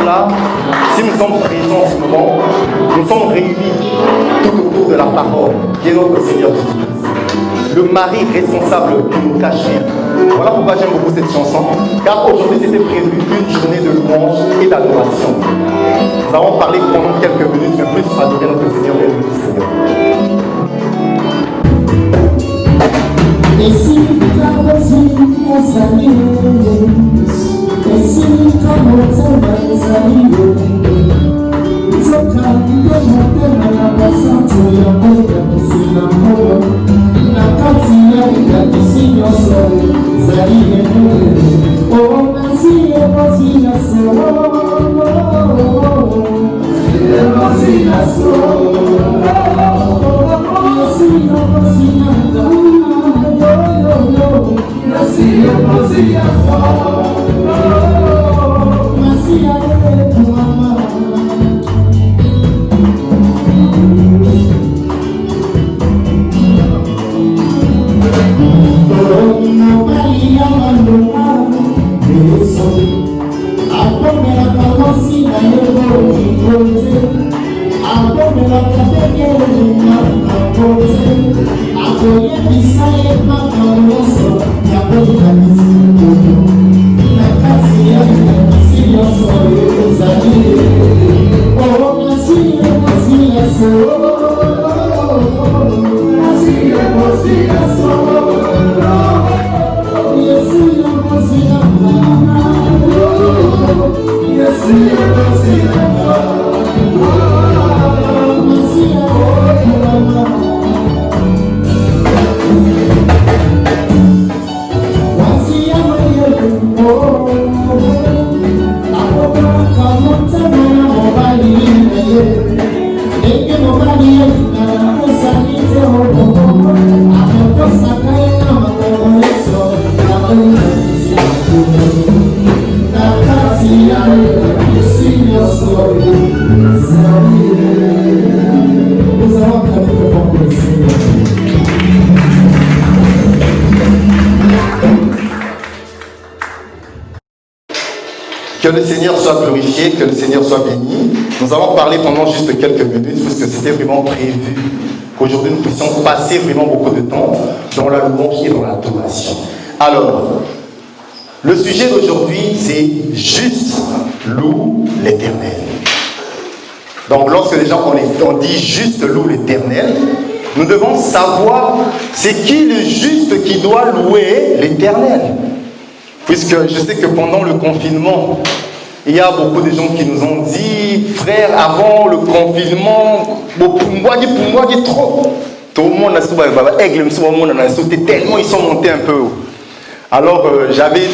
sommes là, si nous sommes présents en ce moment, nous sommes réunis tout autour de la parole qui est notre Seigneur Jésus-Christ. Le mari responsable qui nous cache rien. Voilà pourquoi j'aime beaucoup cette chanson, car aujourd'hui c'était prévu une journée de louange et d'adoration. Nous allons parler pendant quelques minutes, mais plus adorer notre Seigneur et notre Seigneur. Et si nous Que le Seigneur soit glorifié, que le Seigneur soit béni. Nous allons parler pendant juste quelques minutes, parce que c'était vraiment prévu qu'aujourd'hui nous puissions passer vraiment beaucoup de temps dans la louange et dans l'adoration. Alors, le sujet d'aujourd'hui, c'est juste loue l'Éternel. Donc, lorsque les gens on dit juste loue l'Éternel, nous devons savoir c'est qui le juste qui doit louer l'Éternel. Puisque je sais que pendant le confinement, il y a beaucoup de gens qui nous ont dit, frère, avant le confinement, pour moi, trop. Tout le monde a tellement ils sont montés un peu haut. Alors, j'avais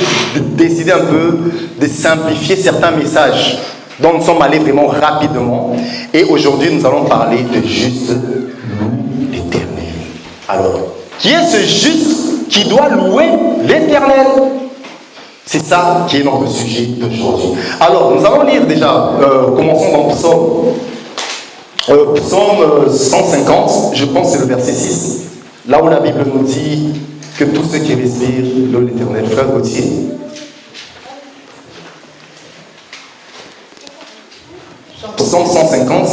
décidé un peu de simplifier certains messages. Donc, nous sommes allés vraiment rapidement. Et aujourd'hui, nous allons parler de juste loue l'Éternel. Alors, qui est ce juste qui doit louer l'Éternel? C'est ça qui est notre sujet d'aujourd'hui. Alors, nous allons lire déjà, commençons dans Psaume 150, je pense que c'est le verset 6, là où la Bible nous dit que tous ceux qui respirent louent l'Éternel. Frère Gauthier. Psaume 150,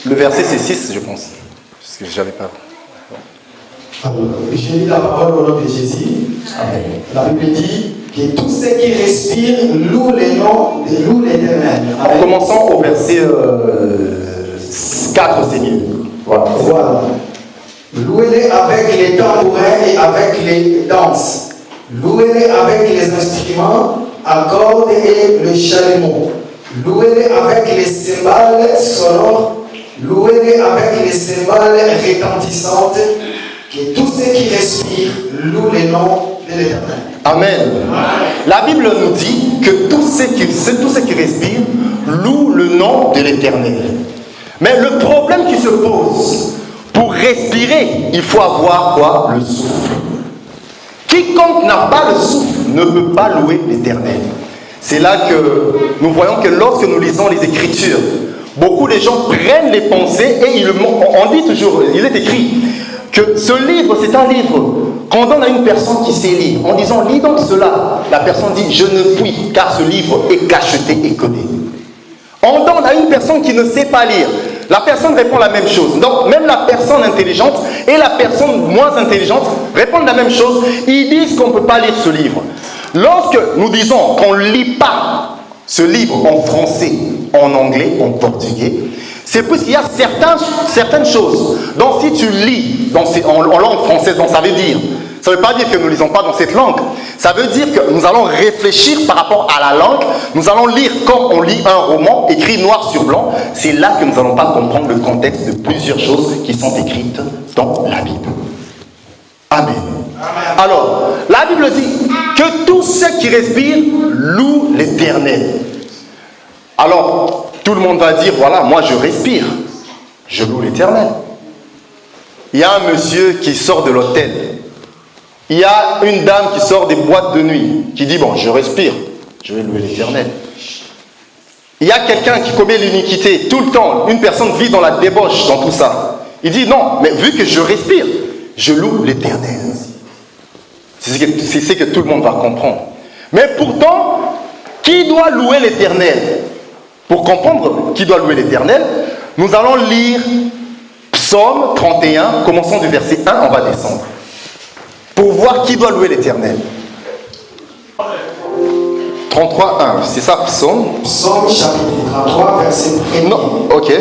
le verset c'est 6, je pense, parce que je n'avais pas. Alors, je lis la parole au nom de Jésus. Amen. La Bible dit que tous ceux qui respirent louent le nom de louent l'Éternel. En commençant au verset 4, c'est mieux. Voilà. Louez-les avec les tambourins et avec les danses. Louez-les avec les instruments, à cordes et le chalumeau. Louez-les avec les cymbales sonores. Louez-les avec les cymbales retentissantes. Que tous ceux qui respirent louent le nom de l'Éternel. Amen. La Bible nous dit que tous ceux qui respirent louent le nom de l'Éternel. Mais le problème qui se pose, pour respirer, il faut avoir quoi? Le souffle. Quiconque n'a pas le souffle ne peut pas louer l'Éternel. C'est là que nous voyons que lorsque nous lisons les Écritures, beaucoup de gens prennent les pensées et on dit toujours, il est écrit que ce livre, c'est un livre qu'on donne à une personne qui sait lire. En disant, lis donc cela, la personne dit, je ne puis, car ce livre est cacheté et connu. personne qui ne sait pas lire. La personne répond la même chose. Donc, même la personne intelligente et la personne moins intelligente répondent la même chose. Ils disent qu'on ne peut pas lire ce livre. Lorsque nous disons qu'on ne lit pas ce livre en français, en anglais, en portugais, c'est parce qu'il y a certaines choses. Donc, si tu lis en langue française, donc ça ne veut pas dire que nous ne lisons pas dans cette langue. Ça veut dire que nous allons réfléchir par rapport à la langue. Nous allons lire comme on lit un roman écrit noir sur blanc. C'est là que nous n'allons pas comprendre le contexte de plusieurs choses qui sont écrites dans la Bible. Amen. Alors, la Bible dit que tous ceux qui respirent louent l'Éternel. Alors, tout le monde va dire, voilà, moi je respire. Je loue l'Éternel. Il y a un monsieur qui sort de l'hôtel. Il y a une dame qui sort des boîtes de nuit, qui dit, bon, je respire, je vais louer l'Éternel. Il y a quelqu'un qui commet l'iniquité tout le temps, une personne vit dans la débauche, dans tout ça. Il dit, non, mais vu que je respire, je loue l'Éternel. C'est ce que tout le monde va comprendre. Mais pourtant, qui doit louer l'Éternel? Pour comprendre qui doit louer l'Éternel, nous allons lire Psaume 31, commençons du verset 1, on va descendre. Pour voir qui doit louer l'Éternel. 33, 1, c'est ça, Psaume? Psaume chapitre 33, verset 1. Non, ok.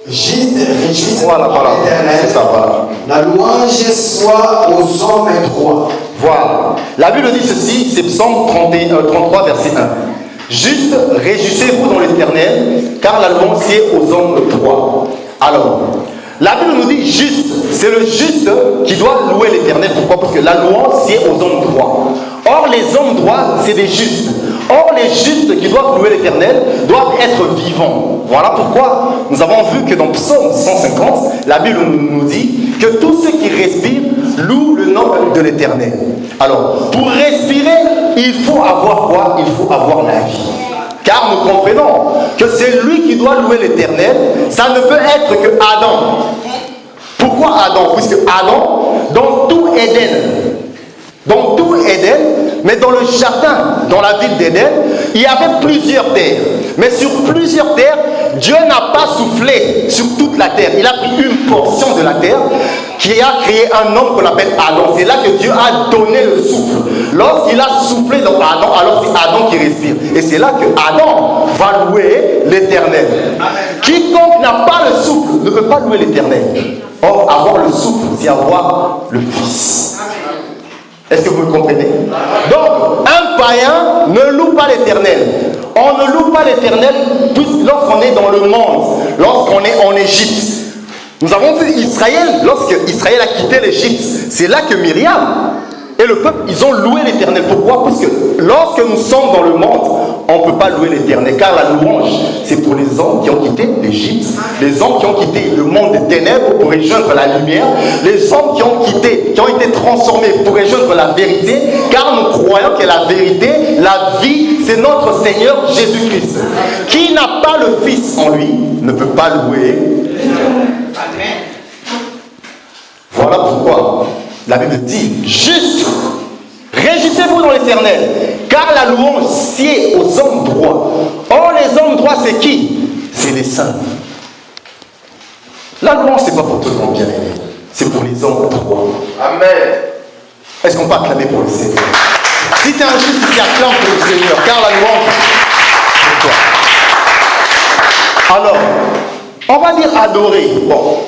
Réjouissez-vous voilà. l'Éternel. C'est ça, voilà. La louange soit aux hommes droits. Voilà. La Bible dit ceci, c'est Psaume 33, verset 1. Juste, réjouissez-vous dans l'Éternel, car la louange est aux hommes droits. Alors, la Bible nous dit juste, c'est le juste qui doit louer l'Éternel. Pourquoi? Parce que la louange, c'est aux hommes droits. Or, les hommes droits, c'est des justes. Or, les justes qui doivent louer l'Éternel doivent être vivants. Voilà pourquoi nous avons vu que dans Psaume 150, la Bible nous dit que tous ceux qui respirent louent le nom de l'Éternel. Alors, pour respirer, il faut avoir quoi? Il faut avoir la vie. Car nous comprenons que c'est lui qui doit louer l'Éternel. Ça ne peut être que Adam. Pourquoi Adam? Puisque Adam, dans tout Éden, mais dans le jardin, dans la ville d'Éden, il y avait plusieurs terres. Mais sur plusieurs terres, Dieu n'a pas soufflé sur toute la terre. Il a pris une portion de la terre qui a créé un homme qu'on appelle Adam. C'est là que Dieu a donné le souffle. Lorsqu'il a soufflé dans Adam, alors c'est Adam qui respire. Et c'est là que Adam va louer l'Éternel. Quiconque n'a pas le souffle ne peut pas louer l'Éternel. Or, avoir le souffle, c'est avoir le Fils. Est-ce que vous me comprenez? Donc, un païen ne loue pas l'Éternel. On ne loue pas l'Éternel lorsqu'on est dans le monde, lorsqu'on est en Égypte. Nous avons vu Israël, lorsque Israël a quitté l'Égypte, c'est là que Myriam et le peuple, ils ont loué l'Éternel. Pourquoi? Parce que lorsque nous sommes dans le monde, on ne peut pas louer l'Éternel, car la louange, c'est pour les hommes qui ont quitté l'Égypte, les hommes qui ont quitté le monde des ténèbres pour rejoindre la lumière, les hommes qui ont été transformés pour rejoindre la vérité, car nous croyons que la vérité, la vie, c'est notre Seigneur Jésus-Christ. Qui n'a pas le Fils en lui ne peut pas louer. Amen. Voilà pourquoi la Bible dit juste, réjouissez-vous dans l'Éternel, car la louange sied aux hommes droits. Or, les hommes droits, c'est qui? C'est les saints. La louange, c'est pas pour tout le monde, bien aimé. C'est pour les hommes droits. Amen. Est-ce qu'on peut acclamer pour le Seigneur? Si tu es un juste qui acclame pour le Seigneur, car la louange, c'est toi. Alors, on va dire adorer. Bon.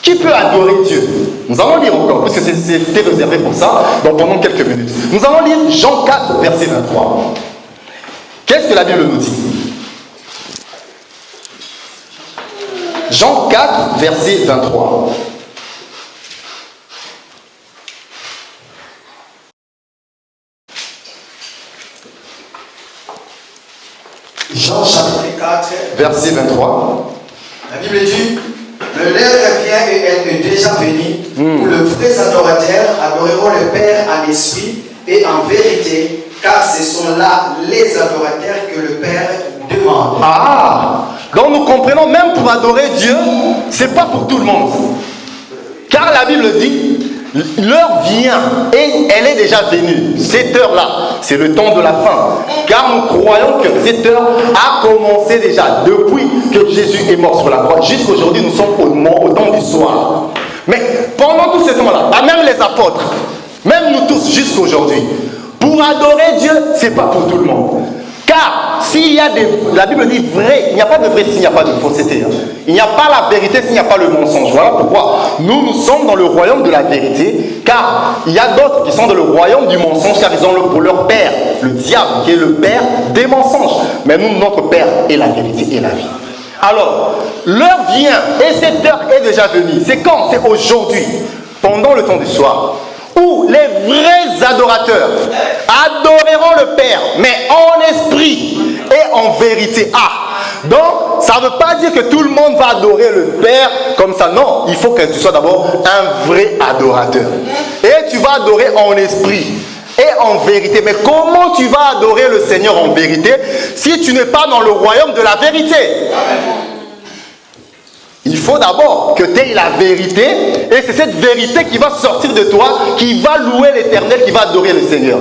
Qui peut adorer Dieu? Nous allons lire encore, parce que c'était réservé pour ça, donc pendant quelques minutes. Nous allons lire Jean 4, verset 23. Qu'est-ce que la Bible nous dit? Jean 4, verset 23. Jean chapitre 4, verset 23. La Bible dit: le l'heure vient et elle est déjà venue, où les vrais adorateurs adoreront le Père en esprit et en vérité, car ce sont là les adorateurs que le Père demande. Ah! Donc nous comprenons, même pour adorer Dieu, c'est pas pour tout le monde. Car la Bible dit l'heure vient et elle est déjà venue. Cette heure-là, c'est le temps de la fin. Car nous croyons que cette heure a commencé déjà depuis que Jésus est mort sur la croix. Jusqu'à aujourd'hui, nous sommes au temps du soir. Mais pendant tout ce temps-là, même les apôtres, même nous tous jusqu'à aujourd'hui, pour adorer Dieu, ce n'est pas pour tout le monde. Car s'il y a la Bible dit vrai, il n'y a pas de vrai s'il n'y a pas de fausseté. Il n'y a pas la vérité s'il n'y a pas le mensonge. Voilà pourquoi nous sommes dans le royaume de la vérité. Car il y a d'autres qui sont dans le royaume du mensonge, car ils ont pour leur père, le diable, qui est le père des mensonges. Mais nous, notre père est la vérité et la vie. Alors, l'heure vient, et cette heure est déjà venue. C'est quand? C'est aujourd'hui, pendant le temps du soir, où les vrais adorateurs adoreront le Père, mais en esprit et en vérité. Donc, ça ne veut pas dire que tout le monde va adorer le Père comme ça. Non, il faut que tu sois d'abord un vrai adorateur. Et tu vas adorer en esprit et en vérité. Mais comment tu vas adorer le Seigneur en vérité si tu n'es pas dans le royaume de la vérité? Il faut d'abord que tu aies la vérité, et c'est cette vérité qui va sortir de toi, qui va louer l'Éternel, qui va adorer le Seigneur.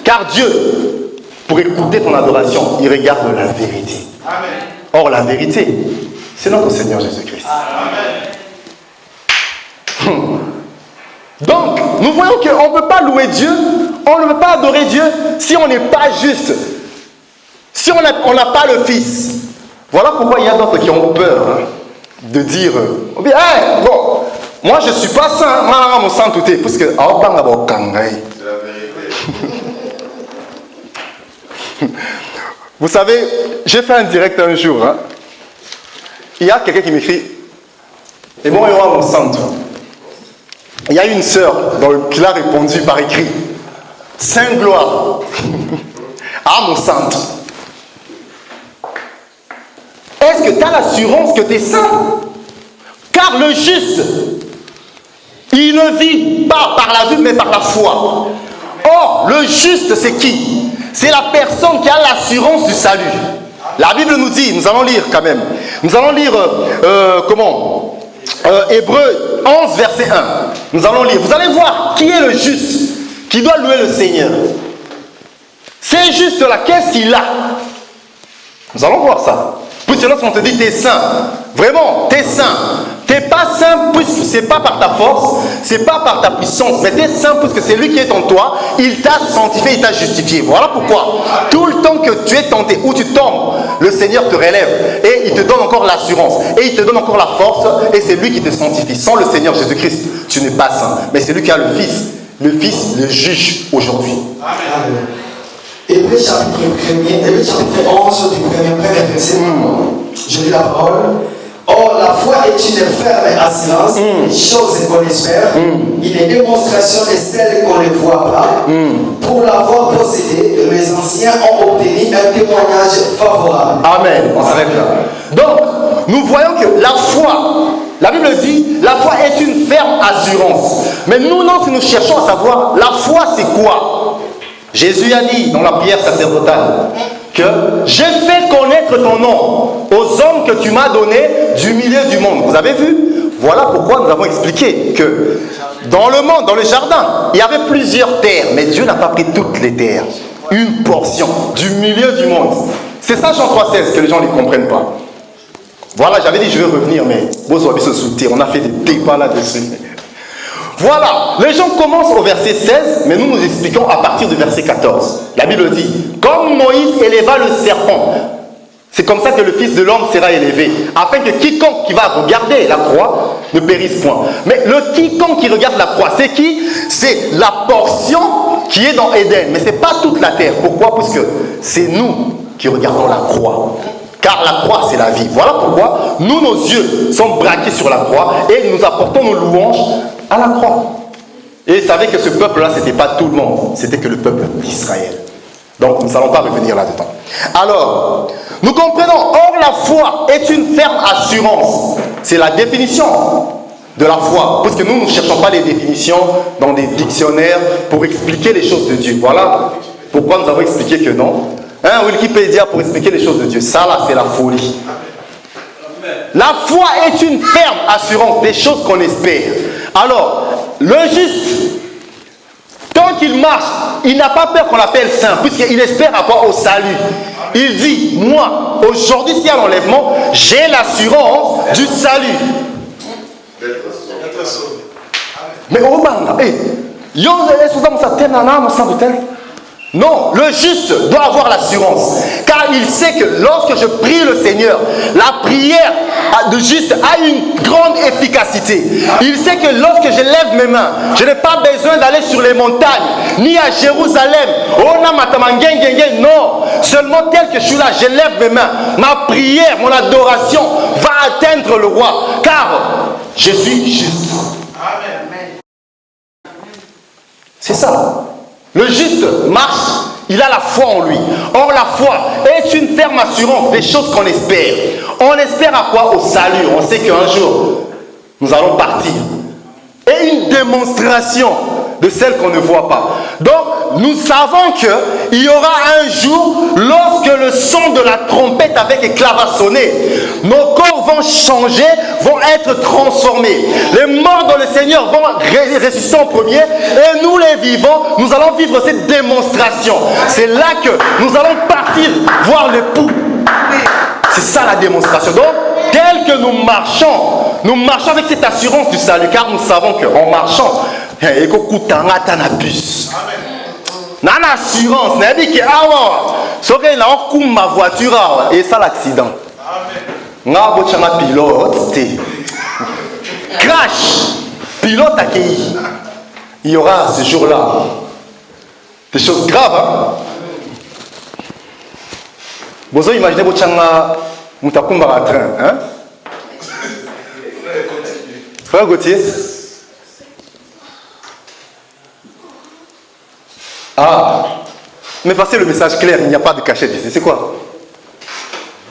Car Dieu, pour écouter ton adoration, il regarde la vérité. Amen. Or, la vérité, c'est notre Seigneur Jésus-Christ. Donc, nous voyons qu'on ne peut pas louer Dieu, on ne peut pas adorer Dieu si on n'est pas juste, si on n'a pas le Fils. Voilà pourquoi il y a d'autres qui ont peur de dire, hey, bon, moi je ne suis pas saint, moi je suis saint tout est, parce que vous savez, j'ai fait un direct un jour, il y a quelqu'un qui m'écrit, et bon, il y aura mon saint. Il y a une sœur qui l'a répondu par écrit, Saint Gloire, mon saint. Est-ce que tu as l'assurance que tu es saint? Car le juste, il ne vit pas par la vue, mais par la foi. Or, le juste, c'est qui? C'est la personne qui a l'assurance du salut. La Bible nous dit, nous allons lire quand même, nous allons lire, Hébreux 11, verset 1. Nous allons lire, vous allez voir qui est le juste, qui doit louer le Seigneur. C'est juste là, qu'est-ce qu'il a? Nous allons voir ça. Puisque lorsqu'on te dit t'es saint, vraiment, t'es saint. T'es pas saint puisque c'est pas par ta force, c'est pas par ta puissance, mais t'es saint puisque c'est lui qui est en toi, il t'a sanctifié, il t'a justifié. Voilà pourquoi, tout le temps que tu es tenté, ou tu tombes, le Seigneur te relève et il te donne encore l'assurance, et il te donne encore la force, et c'est lui qui te sanctifie. Sans le Seigneur Jésus-Christ, tu n'es pas saint, mais c'est lui qui a le Fils le juge aujourd'hui. Amen. Hébreux chapitre 11 du premier verset. Je lis la parole. Or, la foi est une ferme assurance des choses qu'on espère, une démonstration de celles qu'on ne voit pas. Pour l'avoir possédée, les anciens ont obtenu un témoignage favorable. Amen. On s'arrête là. Donc, nous voyons que la foi, la Bible dit, la foi est une ferme assurance. Mais nous, non, si nous cherchons à savoir, la foi c'est quoi? Jésus a dit dans la prière sacerdotale que j'ai fait connaître ton nom aux hommes que tu m'as donnés du milieu du monde. Vous avez vu? Voilà pourquoi nous avons expliqué que dans le monde, dans le jardin, il y avait plusieurs terres, mais Dieu n'a pas pris toutes les terres. Une portion du milieu du monde. C'est ça Jean 3,16 que les gens ne comprennent pas. Voilà, j'avais dit je vais revenir, mais on a fait des débats là-dessus. Voilà, les gens commencent au verset 16, mais nous expliquons à partir du verset 14. La Bible dit, comme Moïse éleva le serpent, c'est comme ça que le Fils de l'homme sera élevé, afin que quiconque qui va regarder la croix ne périsse point. Mais le quiconque qui regarde la croix, c'est qui? C'est la portion qui est dans Éden, mais ce n'est pas toute la terre. Pourquoi? Parce que c'est nous qui regardons la croix. Car la croix, c'est la vie. Voilà pourquoi nous, nos yeux sont braqués sur la croix et nous apportons nos louanges à la croix. Et vous savez que ce peuple-là, ce n'était pas tout le monde, c'était que le peuple d'Israël. Donc, nous n'allons pas revenir là-dedans. Alors, nous comprenons, or la foi est une ferme assurance. C'est la définition de la foi. Parce que nous ne cherchons pas les définitions dans des dictionnaires pour expliquer les choses de Dieu. Voilà pourquoi nous avons expliqué que non. Wikipédia pour expliquer les choses de Dieu. Ça là, c'est la folie. La foi est une ferme assurance des choses qu'on espère. Alors, le juste, tant qu'il marche, il n'a pas peur qu'on l'appelle saint, puisqu'il espère avoir au salut. Il dit, moi, aujourd'hui, s'il y a l'enlèvement, j'ai l'assurance du salut. Mais au banga, non, le juste doit avoir l'assurance, car il sait que lorsque je prie le Seigneur, la prière de juste a une grande efficacité. Il sait que lorsque je lève mes mains, je n'ai pas besoin d'aller sur les montagnes, ni à Jérusalem. Non, seulement tel que je suis là, je lève mes mains. Ma prière, mon adoration va atteindre le roi, car je suis juste. C'est ça. Le juste marche, il a la foi en lui. Or, la foi est une ferme assurance des choses qu'on espère. On espère à quoi? Au salut. On sait qu'un jour, nous allons partir. Et une démonstration de celle qu'on ne voit pas. Donc, nous savons qu'il y aura un jour, lorsque le son de la trompette avec éclat va sonner, nos corps vont changer, vont être transformés. Les morts dans le Seigneur vont ressusciter en premier, et nous les vivants, nous allons vivre cette démonstration. C'est là que nous allons partir voir l'époux. C'est ça la démonstration. Donc, tel que nous marchons avec cette assurance du salut, car nous savons qu'en marchant, il y a une assurance. Ma voiture et ça l'accident. Pilote, crash, pilote accueilli. Il y aura ce jour-là des choses graves. Vous imaginez que vous avez un train. Frère Gauthier. Ah, mais passez le message clair, il n'y a pas de cachette ici. C'est quoi?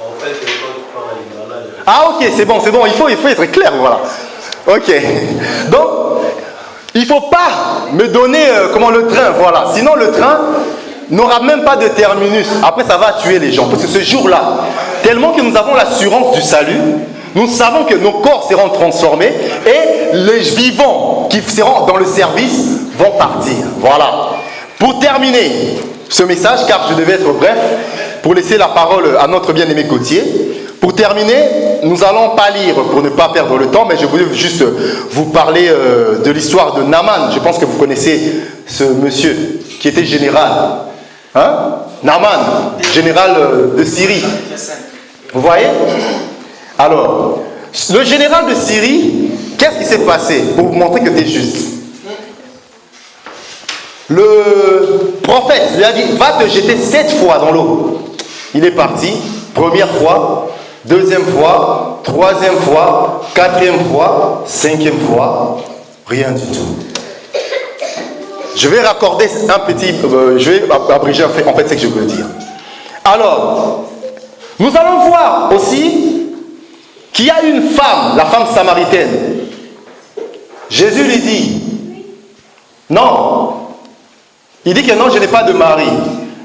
En fait, ah ok, c'est bon, il faut être clair, voilà. Ok. Donc, il ne faut pas me donner comment le train, voilà. Sinon le train n'aura même pas de terminus. Après ça va tuer les gens. Parce que ce jour-là, tellement que nous avons l'assurance du salut, nous savons que nos corps seront transformés et les vivants qui seront dans le service vont partir. Voilà. Pour terminer ce message, car je devais être bref, pour laisser la parole à notre bien-aimé Gauthier. Pour terminer, nous n'allons pas lire pour ne pas perdre le temps, mais je voulais juste vous parler de l'histoire de Naaman. Je pense que vous connaissez ce monsieur qui était général. Hein? Naaman, général de Syrie. Vous voyez? Alors, le général de Syrie, qu'est-ce qui s'est passé? Pour vous montrer que tu es juste. Le prophète lui a dit, va te jeter 7 fois dans l'eau. Il est parti, première fois, deuxième fois, troisième fois, quatrième fois, cinquième fois, rien du tout. Je vais raccorder un petit, je vais abréger en fait ce que je veux dire. Alors, nous allons voir aussi qu'il y a une femme, la femme samaritaine. Jésus lui dit, non. Il dit que non, je n'ai pas de mari.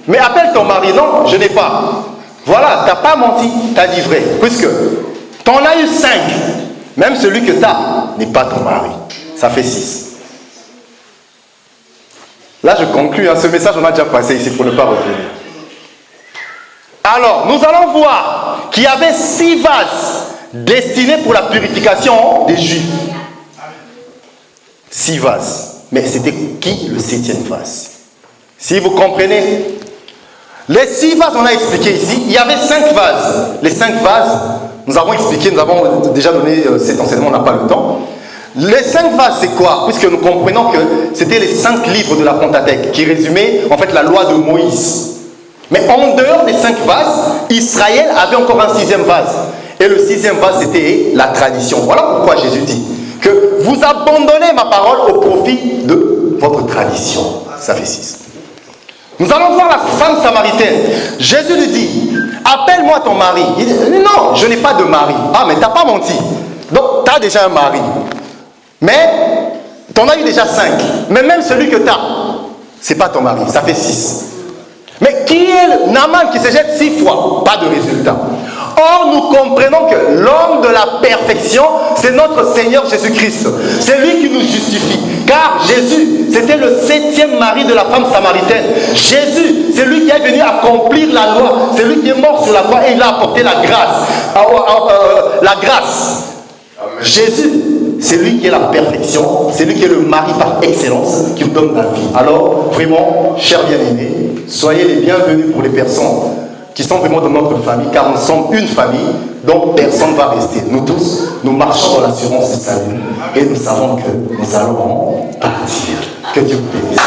Mais appelle ton mari, non, je n'ai pas. Voilà, tu n'as pas menti, tu as dit vrai. Puisque tu en as eu 5. Même celui que tu as n'est pas ton mari. Ça fait 6. Là, je conclus. Ce message, on a déjà passé ici pour ne pas revenir. Alors, nous allons voir qu'il y avait 6 vases destinés pour la purification des Juifs. 6 vases. Mais c'était qui le 7e vase? Si vous comprenez, les 6 vases, on a expliqué ici, il y avait 5 vases. Les 5 vases, nous avons expliqué, nous avons déjà donné cet enseignement, on n'a pas le temps. Les 5 vases, c'est quoi? Puisque nous comprenons que c'était les 5 livres de la Pentateuque qui résumaient en fait la loi de Moïse. Mais en dehors des 5 vases, Israël avait encore un 6e vase. Et le 6e vase, c'était la tradition. Voilà pourquoi Jésus dit que vous abandonnez ma parole au profit de votre tradition. Ça fait 6. Nous allons voir la femme samaritaine. Jésus lui dit, appelle-moi ton mari. Il dit, non, je n'ai pas de mari. Ah, mais tu n'as pas menti. Donc, tu as déjà un mari. Mais, tu en as eu déjà 5. Mais même celui que tu as, ce n'est pas ton mari. Ça fait 6. Mais qui est Naaman qui se jette 6 fois? Pas de résultat. Or, nous comprenons que l'homme de la perfection, c'est notre Seigneur Jésus-Christ. C'est lui qui nous justifie. Car Jésus, c'était le 7e mari de la femme samaritaine. Jésus, c'est lui qui est venu accomplir la loi. C'est lui qui est mort sur la croix et il a apporté la grâce. La grâce. Jésus, c'est lui qui est la perfection, c'est lui qui est le mari par excellence, qui nous donne la vie. Alors, vraiment, chers bien-aimés, soyez les bienvenus pour les personnes qui sont vraiment dans notre famille, car nous sommes une famille, donc personne ne va rester. Nous tous, nous marchons dans l'assurance du salut et nous savons que nous allons partir. Que Dieu vous bénisse.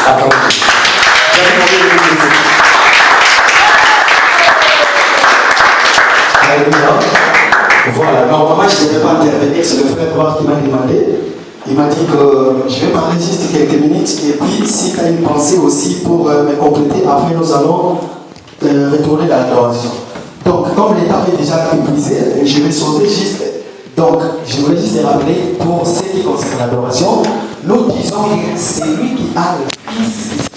Voilà, normalement je ne devais pas intervenir, c'est le frère Noir qui m'a demandé. Il m'a dit que je vais parler juste quelques minutes et puis si tu as une pensée aussi pour me compléter, après nous allons retourner dans l'adoration. Donc comme l'état est déjà épuisé, je vais sauter juste. Donc je voulais juste rappeler pour ce qui concerne l'adoration, nous disons que c'est lui qui a le Fils.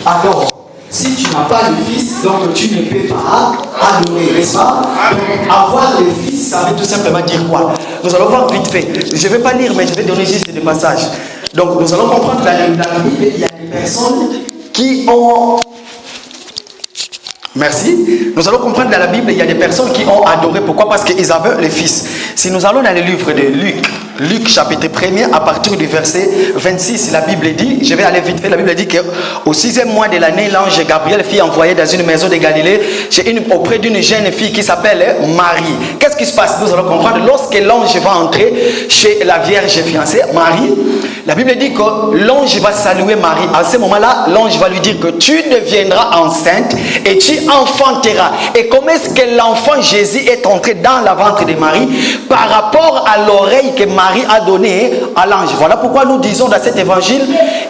Alors, si tu n'as pas le Fils, donc tu ne peux pas adorer, n'est-ce pas? Donc, avoir le Fils, ça veut tout simplement dire quoi? Nous allons voir vite fait. Je ne vais pas lire, mais je vais donner juste des passages. Donc, nous allons comprendre que dans la Bible, il y a des personnes qui ont... Merci. Nous allons comprendre dans la Bible, il y a des personnes qui ont adoré. Pourquoi? Parce qu'ils avaient le Fils. Si nous allons dans le livre de Luc chapitre 1er, à partir du verset 26, la Bible dit, je vais aller vite fait, la Bible dit qu'au 6e mois de l'année, l'ange Gabriel fut envoyé dans une maison de Galilée auprès d'une jeune fille qui s'appelle Marie. Qu'est-ce qui se passe? Nous allons comprendre. Lorsque l'ange va entrer chez la Vierge fiancée, Marie, la Bible dit que l'ange va saluer Marie. À ce moment-là, l'ange va lui dire que tu deviendras enceinte et tu enfanteras. Et comment est-ce que l'enfant Jésus est entré dans la ventre de Marie? Par rapport à l'oreille que Marie a donnée à l'ange. Voilà pourquoi nous disons dans cet évangile,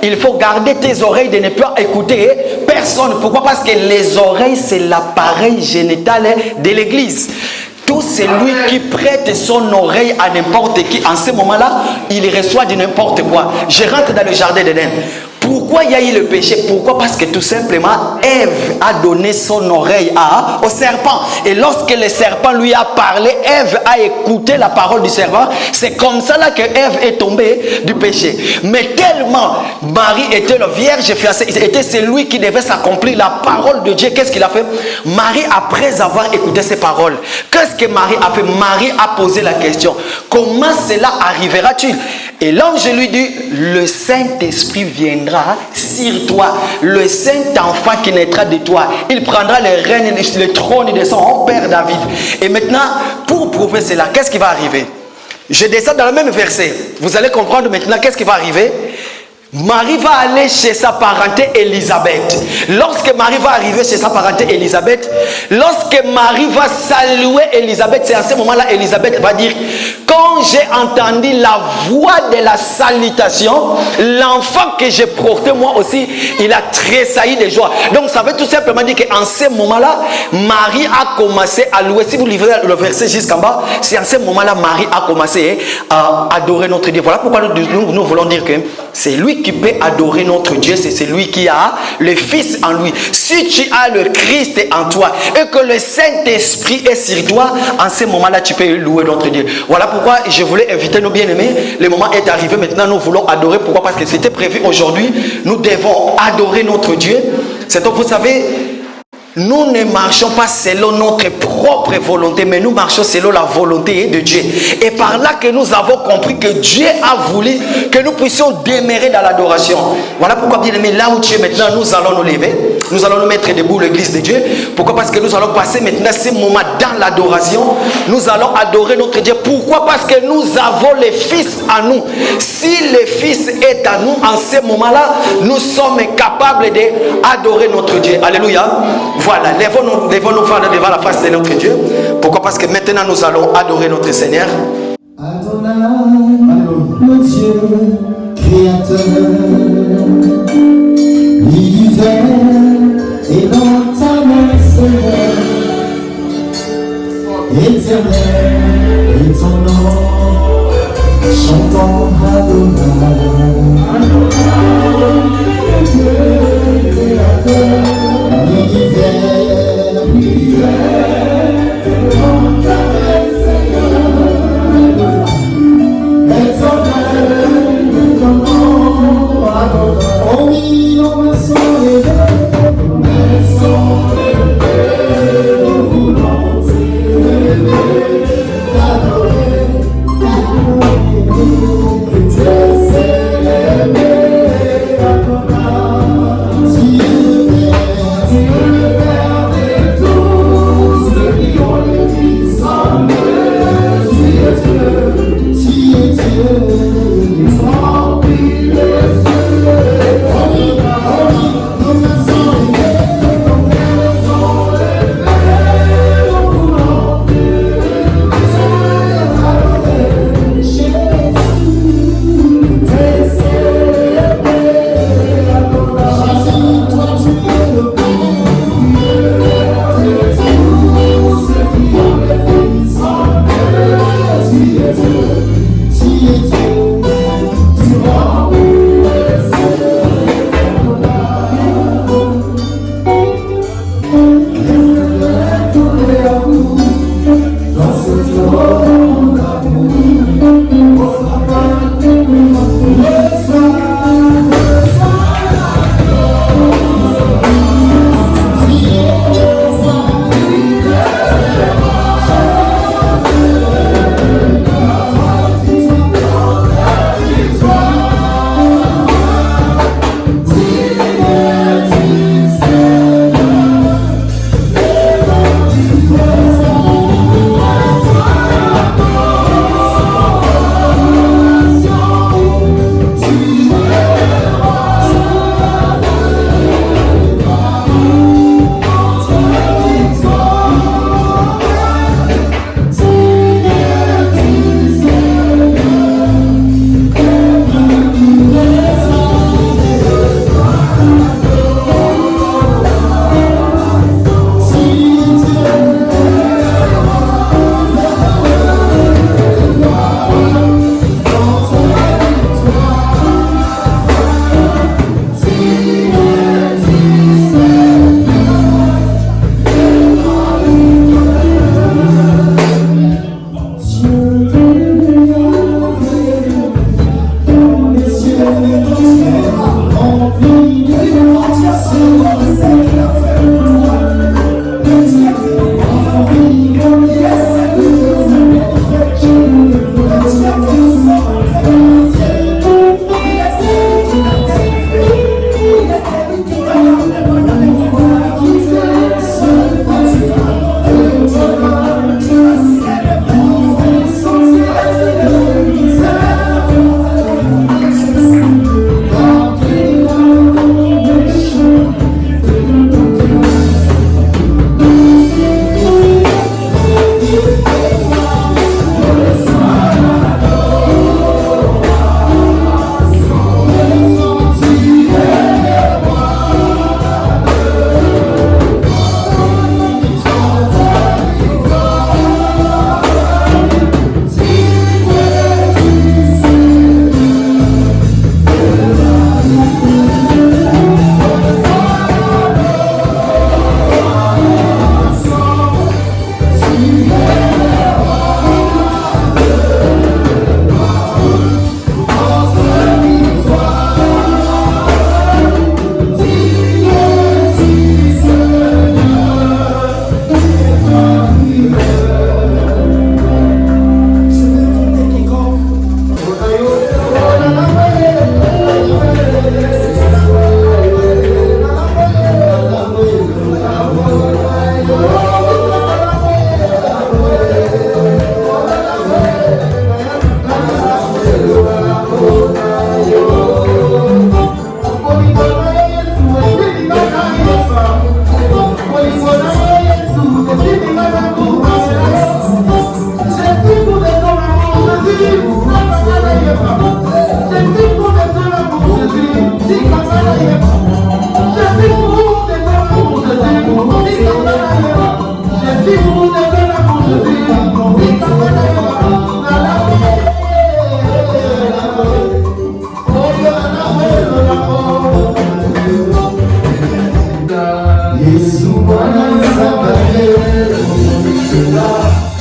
il faut garder tes oreilles de ne pas écouter personne. Pourquoi? Parce que les oreilles, c'est l'appareil génital de l'église. Tout celui qui prête son oreille à n'importe qui, en ce moment-là, il reçoit de n'importe quoi. Je rentre dans le jardin d'Éden. Pourquoi il y a eu le péché? Pourquoi? Parce que tout simplement, Ève a donné son oreille au serpent. Et lorsque le serpent lui a parlé, Ève a écouté la parole du serpent. C'est comme ça là que Ève est tombée du péché. Mais tellement Marie était la Vierge fiancée, était celui qui devait s'accomplir la parole de Dieu. Qu'est-ce qu'il a fait? Marie, après avoir écouté ces paroles, qu'est-ce que Marie a fait? Marie a posé la question, comment cela arrivera-t-il? Et l'ange lui dit, le Saint-Esprit viendra sur toi, le Saint-Enfant qui naîtra de toi, il prendra le règne, le trône de son père David. Et maintenant, pour prouver cela, qu'est-ce qui va arriver? Je descends dans le même verset. Vous allez comprendre maintenant qu'est-ce qui va arriver. Marie va aller chez sa parenté Élisabeth. Lorsque Marie va arriver chez sa parenté Élisabeth, lorsque Marie va saluer Élisabeth, c'est à ce moment-là Élisabeth va dire, quand j'ai entendu la voix de la salutation, l'enfant que j'ai porté moi aussi, il a tressailli de joie. Donc ça veut tout simplement dire qu'en ce moment-là, Marie a commencé à louer. Si vous livrez le verset jusqu'en bas, c'est en ce moment-là Marie a commencé à adorer notre Dieu. Voilà pourquoi nous voulons dire que c'est lui qui peut adorer notre Dieu, c'est celui qui a le Fils en lui. Si tu as le Christ en toi et que le Saint-Esprit est sur toi, en ce moment-là, tu peux louer notre Dieu. Voilà pourquoi je voulais inviter nos bien-aimés. Le moment est arrivé, maintenant nous voulons adorer. Pourquoi? Parce que c'était prévu aujourd'hui. Nous devons adorer notre Dieu. C'est donc, vous savez, nous ne marchons pas selon notre propre volonté, mais nous marchons selon la volonté de Dieu. Et par là que nous avons compris que Dieu a voulu que nous puissions demeurer dans l'adoration. Voilà pourquoi, bien aimé, là où tu es maintenant, nous allons nous lever. Nous allons nous mettre debout, l'église de Dieu. Pourquoi? Parce que nous allons passer maintenant ces moments dans l'adoration. Nous allons adorer notre Dieu. Pourquoi? Parce que nous avons le Fils en nous. Si le Fils est en nous, en ce moment-là, nous sommes capables d'adorer notre Dieu. Alléluia. Voilà, lèvons-nous devant la face de notre Dieu. Pourquoi? Parce que maintenant nous allons adorer notre Seigneur. Adonai, le Dieu créateur, l'univers et dans ta main, Seigneur, éternel est ton nom, chantons Adonai. L'univers,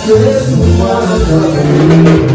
Jésus, moi, je t'aime.